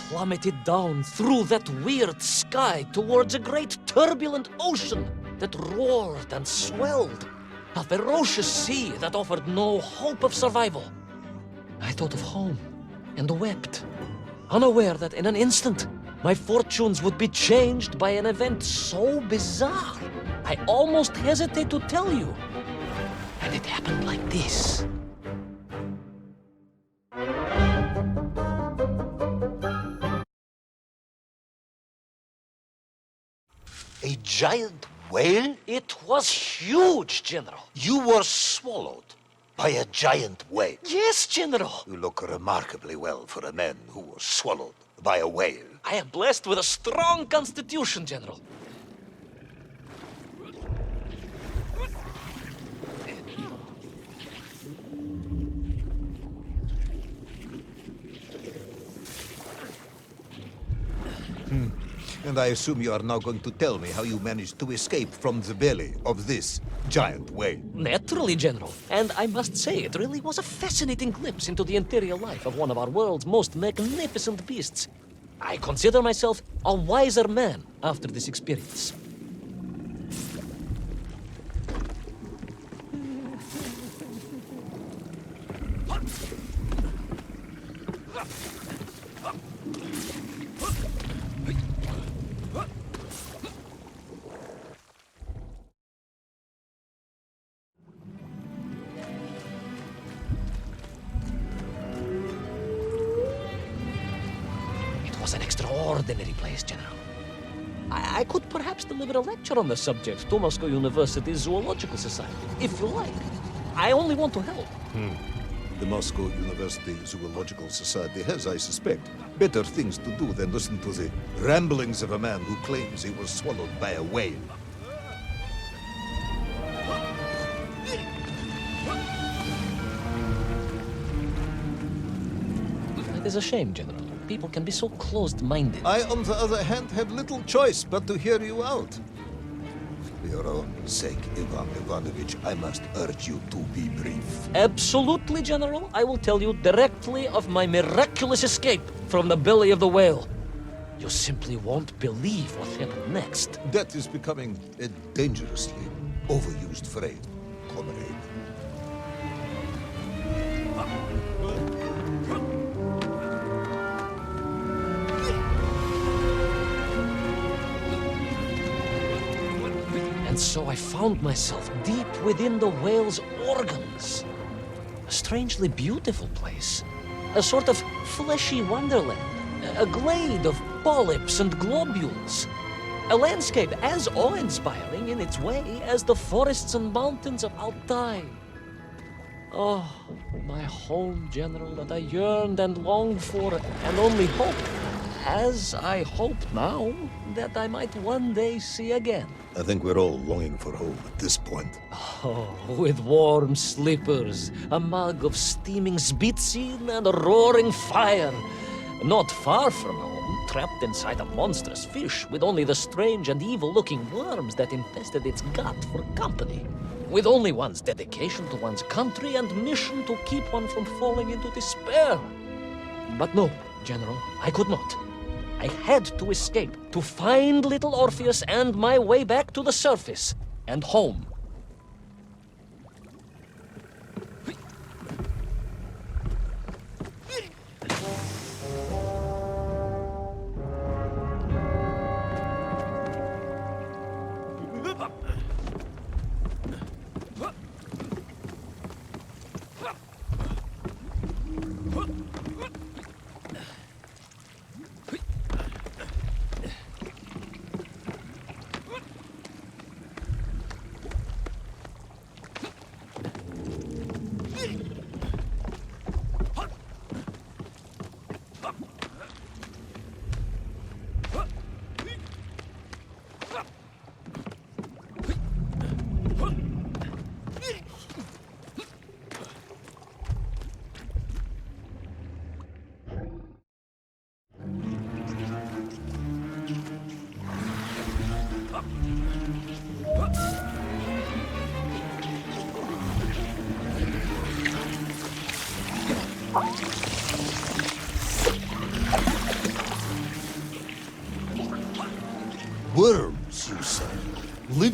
plummeted down through that weird sky towards a great turbulent ocean that roared and swelled. A ferocious sea that offered no hope of survival. I thought of home and wept, unaware that in an instant, my fortunes would be changed by an event so bizarre, I almost hesitate to tell you. And it happened like this. A giant whale? It was huge, General. You were swallowed by a giant whale. Yes, General. You look remarkably well for a man who was swallowed by a whale. I am blessed with a strong constitution, General. And I assume you are now going to tell me how you managed to escape from the belly of this giant whale. Naturally, General. And I must say, it really was a fascinating glimpse into the interior life of one of our world's most magnificent beasts. I consider myself a wiser man after this experience. It was an extraordinary place, General. I could perhaps deliver a lecture on the subject to Moscow University's Zoological Society, if you like. I only want to help. The Moscow University Zoological Society has, I suspect, better things to do than listen to the ramblings of a man who claims he was swallowed by a whale. It is a shame, General. People can be so closed-minded. I, on the other hand, have little choice but to hear you out. For your own sake, Ivan Ivanovich, I must urge you to be brief. Absolutely, General. I will tell you directly of my miraculous escape from the belly of the whale. You simply won't believe what happened next. That is becoming a dangerously overused phrase, comrade. And so I found myself deep within the whale's organs. A strangely beautiful place. A sort of fleshy wonderland. A glade of polyps and globules. A landscape as awe-inspiring in its way as the forests and mountains of Altai. Oh, my home, General, that I yearned and longed for, and only hoped, as I hope now, that I might one day see again. I think we're all longing for home at this point. Oh, with warm slippers, a mug of steaming Sbitzin, and a roaring fire. Not far from home, trapped inside a monstrous fish with only the strange and evil-looking worms that infested its gut for company. With only one's dedication to one's country and mission to keep one from falling into despair. But no, General, I could not. I had to escape, to find little Orpheus and my way back to the surface and home.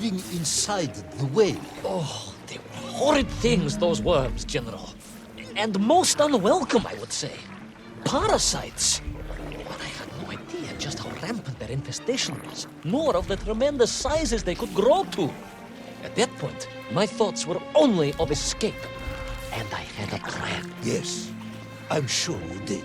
living inside the whale. Oh, they were horrid things, those worms, General. And most unwelcome, I would say. Parasites. But I had no idea just how rampant their infestation was, nor of the tremendous sizes they could grow to. At that point, my thoughts were only of escape. And I had a plan. Yes, I'm sure you did.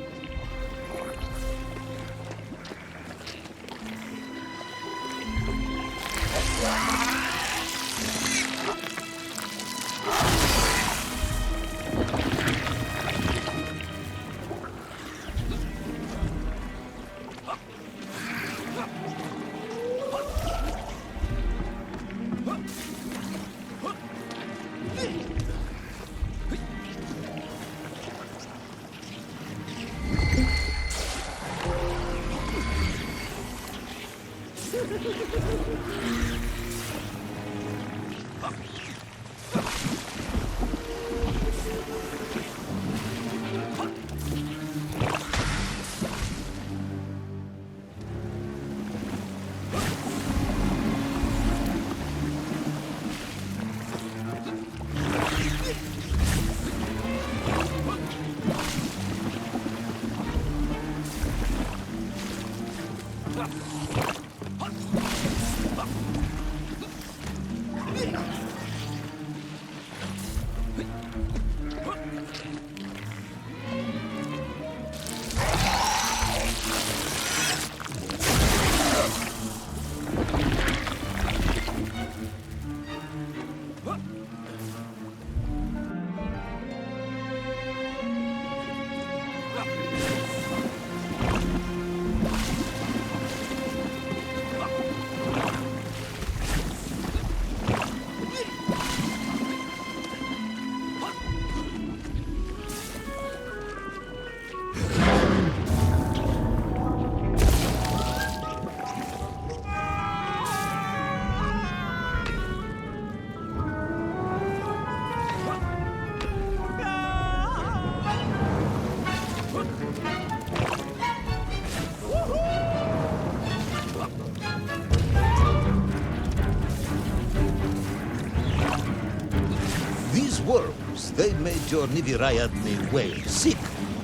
These worms, they made your Nivirayadni whale sick.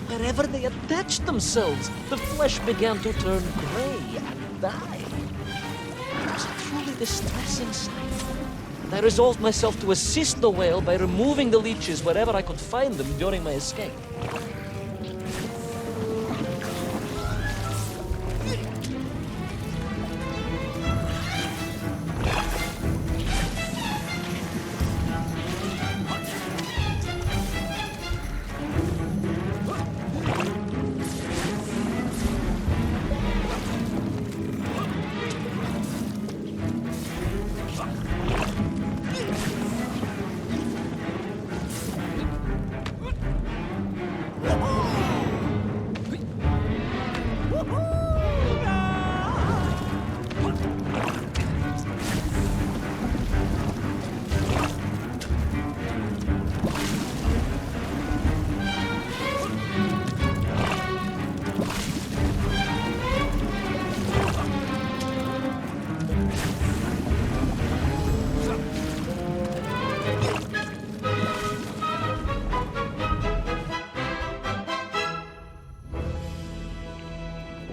Wherever they attached themselves, the flesh began to turn gray and die. It was a truly distressing sight. I resolved myself to assist the whale by removing the leeches wherever I could find them during my escape.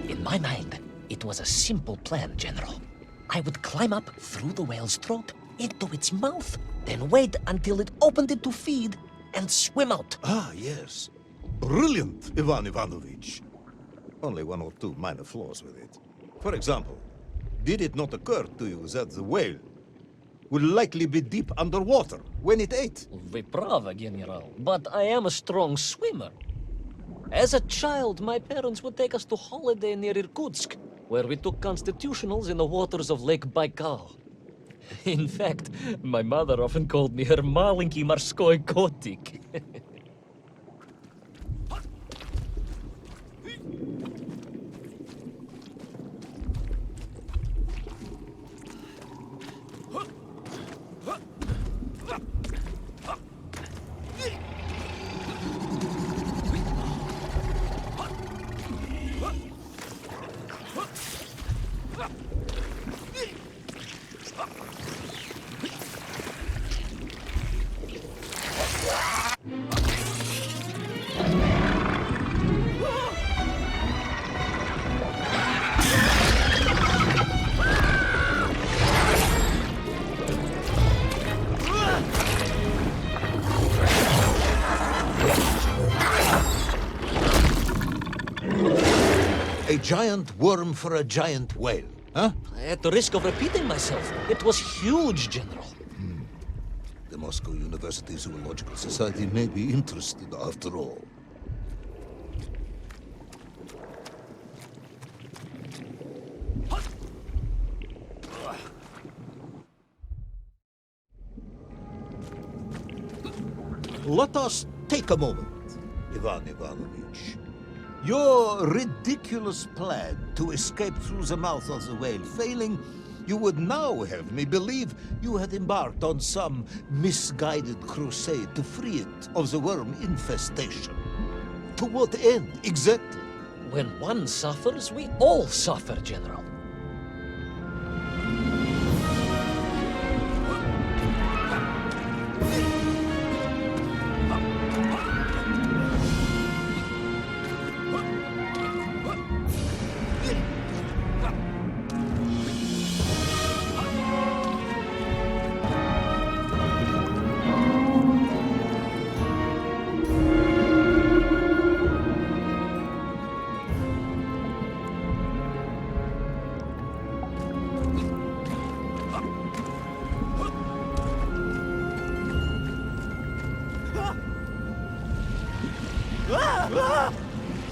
In my mind, it was a simple plan, General. I would climb up through the whale's throat into its mouth, then wait until it opened it to feed and swim out. Ah, yes. Brilliant, Ivan Ivanovich. Only one or two minor flaws with it. For example, did it not occur to you that the whale would likely be deep underwater when it ate? Vyprava, General, but I am a strong swimmer. As a child, my parents would take us to holiday near Irkutsk, where we took constitutionals in the waters of Lake Baikal. In fact, my mother often called me her malenький морской котик. giant worm for a giant whale, huh? At the risk of repeating myself, it was huge, General. The Moscow University Zoological Society may be interested after all. Let us take a moment, Ivan Ivanovich. Your ridiculous plan to escape through the mouth of the whale failing, you would now have me believe you had embarked on some misguided crusade to free it of the worm infestation. To what end, exactly? When one suffers, we all suffer, General.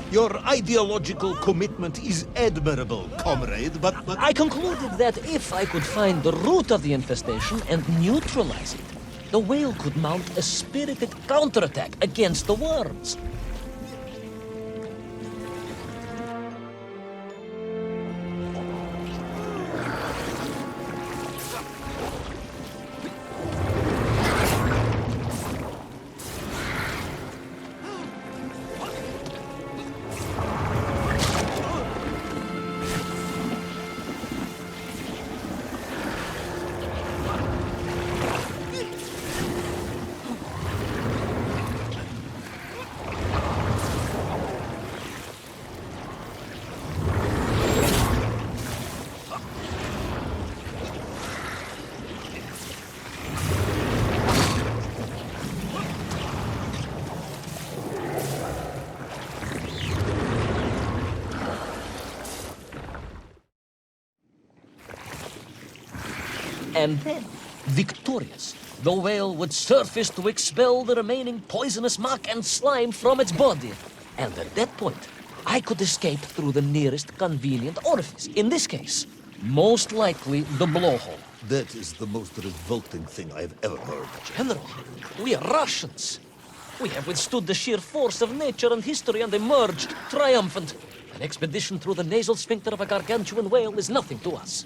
Your ideological commitment is admirable, comrade, but... I concluded that if I could find the root of the infestation and neutralize it, the whale could mount a spirited counterattack against the worms. And then, victorious, the whale would surface to expel the remaining poisonous muck and slime from its body. And at that point, I could escape through the nearest convenient orifice. In this case, most likely the blowhole. That is the most revolting thing I've ever heard. General, we are Russians. We have withstood the sheer force of nature and history and emerged triumphant. An expedition through the nasal sphincter of a gargantuan whale is nothing to us.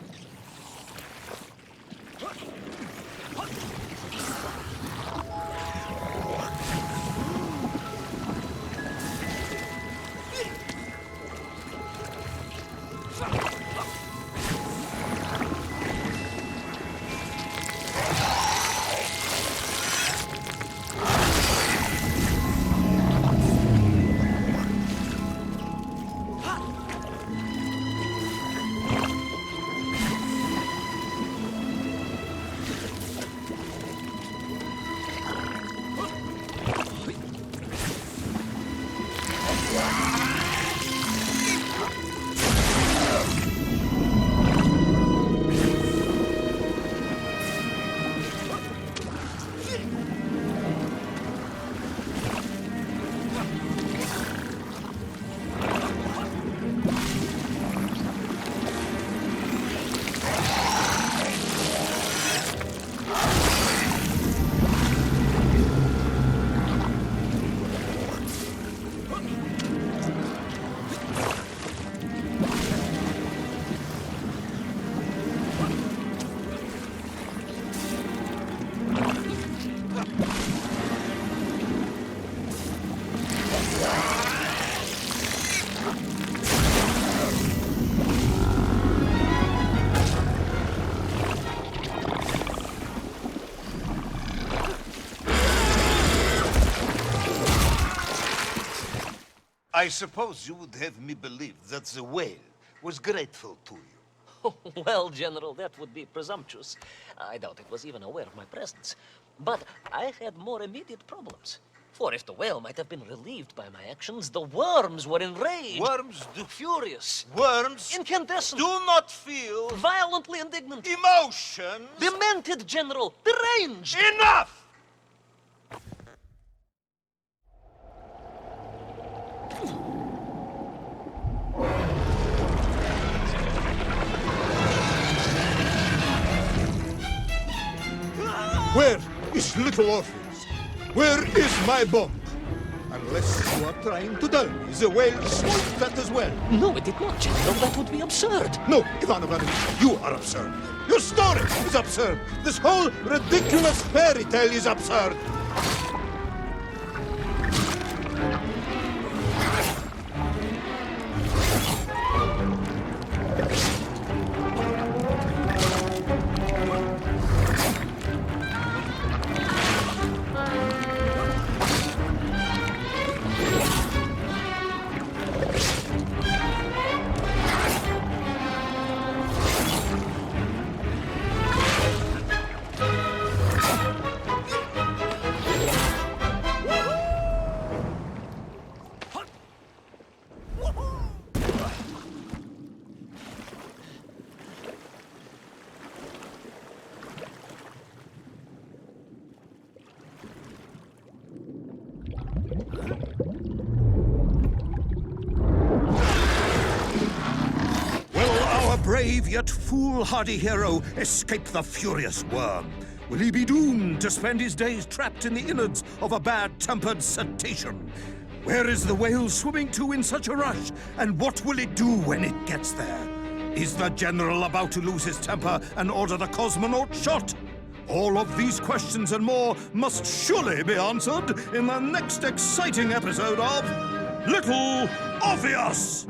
I suppose you would have me believe that the whale was grateful to you. Well, General, that would be presumptuous. I doubt it was even aware of my presence. But I had more immediate problems. For if the whale might have been relieved by my actions, the worms were enraged. Worms do... Furious. Worms Incandescent. do not feel... Violently indignant. emotions. Demented, General. Deranged. Enough! Where is little Orpheus? Where is my bomb? Unless you are trying to tell me the whale swallowed that as well. No, it did not, General. That would be absurd. No, Ivan Ivanovich, you are absurd. Your story is absurd. This whole ridiculous fairy tale is absurd. Brave yet foolhardy hero escape the furious worm? Will he be doomed to spend his days trapped in the innards of a bad-tempered cetacean? Where is the whale swimming to in such a rush? And what will it do when it gets there? Is the general about to lose his temper and order the cosmonaut shot? All of these questions and more must surely be answered in the next exciting episode of Little Orpheus!